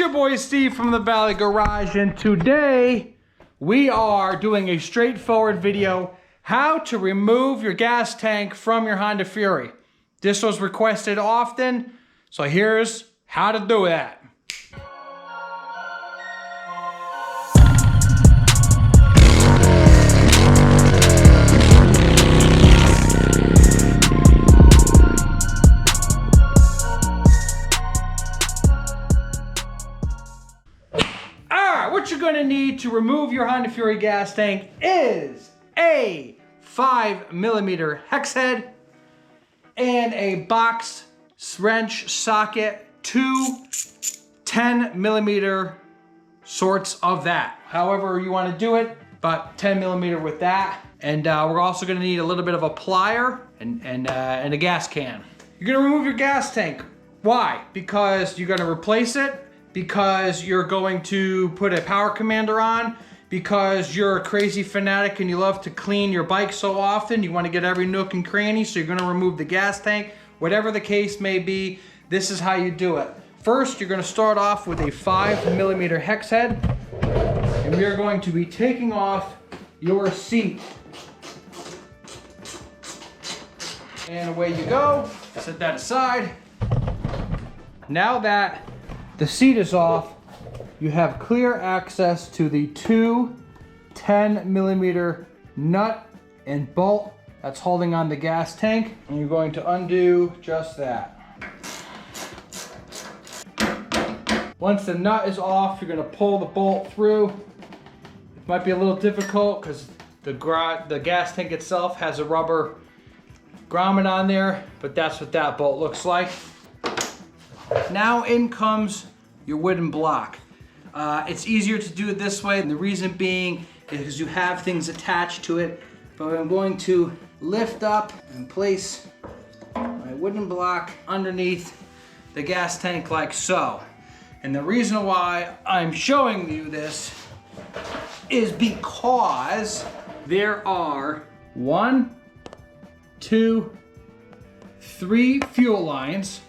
your boy Steve from the Valley Garage, and today we are doing a straightforward video how to remove your gas tank from your Honda Fury. This was requested often, so here's how to do that. What you're gonna need to remove your Honda Fury gas tank is a 5mm hex head and a box wrench socket, two 10mm sorts of that. However you want to do it, but 10mm with that. And we're also gonna need a little bit of a plier and a gas can. You're gonna remove your gas tank. Why? Because you're gonna replace it, because you're going to put a power commander on, because you're a crazy fanatic and you love to clean your bike so often, you want to get every nook and cranny, so you're going to remove the gas tank. Whatever the case may be, this is how you do it. First, you're going to start off with a 5mm hex head, and we are going to be taking off your seat. And away you go. Set that aside. Now that the seat is off, you have clear access to the two 10mm nut and bolt that's holding on the gas tank, and you're going to undo just that. Once the nut is off, you're going to pull the bolt through. It might be a little difficult because the gas tank itself has a rubber grommet on there, but that's what that bolt looks like. Now in comes your wooden block. It's easier to do it this way, and the reason being is because you have things attached to it. But I'm going to lift up and place my wooden block underneath the gas tank like so. And the reason why I'm showing you this is because there are 1, 2, 3 fuel lines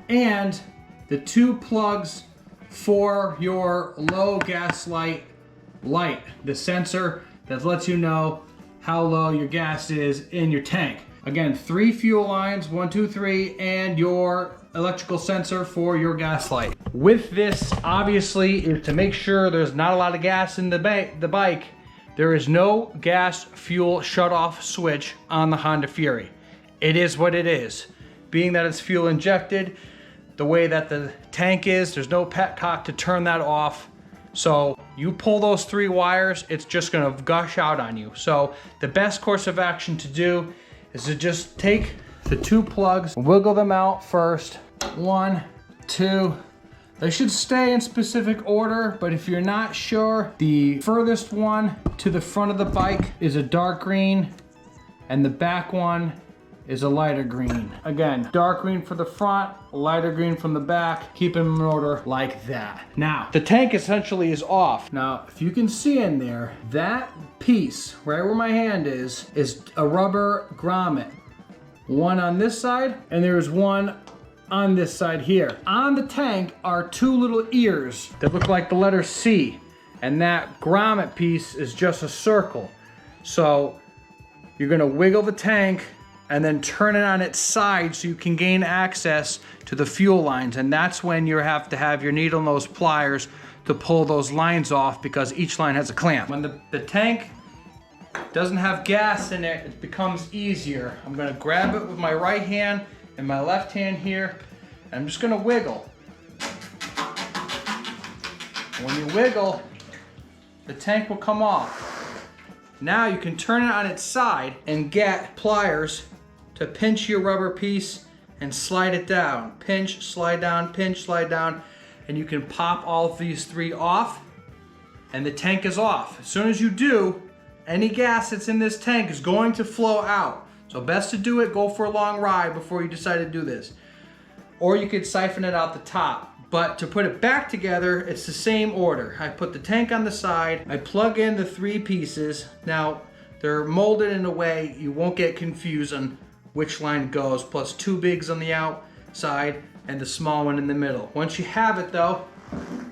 and the 2 plugs for your low gas light, the sensor that lets you know how low your gas is in your tank. Again, 3 fuel lines, 1, 2, 3, and your electrical sensor for your gas light. With this, obviously, is to make sure there's not a lot of gas in the bike. There is no gas fuel shut-off switch on the Honda Fury. It is what it is. Being that it's fuel injected, the way that the tank is, there's no petcock to turn that off. So you pull those 3 wires, it's just gonna gush out on you. So the best course of action to do is to just take the 2 plugs, wiggle them out first. 1, 2. They should stay in specific order, but if you're not sure, the furthest one to the front of the bike is a dark green, and the back one is a lighter green. Again, dark green for the front, lighter green from the back. Keep them in order like that. Now, the tank essentially is off. Now, if you can see in there, that piece, right where my hand is a rubber grommet. One on this side, and there's one on this side here. On the tank are 2 little ears that look like the letter C, and that grommet piece is just a circle. So, you're gonna wiggle the tank and then turn it on its side so you can gain access to the fuel lines. And that's when you have to have your needle nose pliers to pull those lines off, because each line has a clamp. When the tank doesn't have gas in it, it becomes easier. I'm gonna grab it with my right hand and my left hand here, and I'm just gonna wiggle. When you wiggle, the tank will come off. Now you can turn it on its side and get pliers to pinch your rubber piece and slide it down. Pinch, slide down, pinch, slide down, and you can pop all of these 3 off, and the tank is off. As soon as you do, any gas that's in this tank is going to flow out. So best to do it, go for a long ride before you decide to do this. Or you could siphon it out the top. But to put it back together, it's the same order. I put the tank on the side, I plug in the 3 pieces. Now, they're molded in a way you won't get confused on which line goes, plus 2 bigs on the outside, and the small one in the middle. Once you have it though,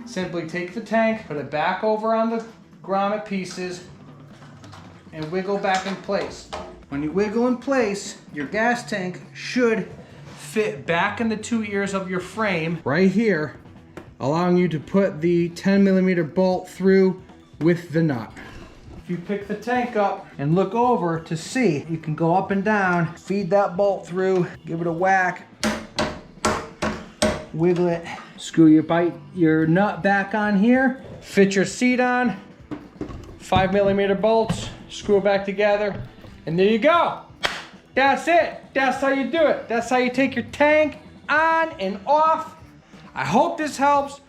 simply take the tank, put it back over on the grommet pieces, and wiggle back in place. When you wiggle in place, your gas tank should fit back in the 2 ears of your frame right here, allowing you to put the 10mm bolt through with the nut. If you pick the tank up and look over to see, you can go up and down, feed that bolt through, give it a whack, wiggle it, screw your nut back on here, fit your seat on, 5mm bolts, screw it back together, and there you go. That's it. That's how you do it. That's how you take your tank on and off. I hope this helps.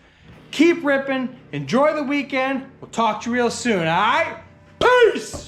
Keep ripping. Enjoy the weekend. We'll talk to you real soon, all right? Peace!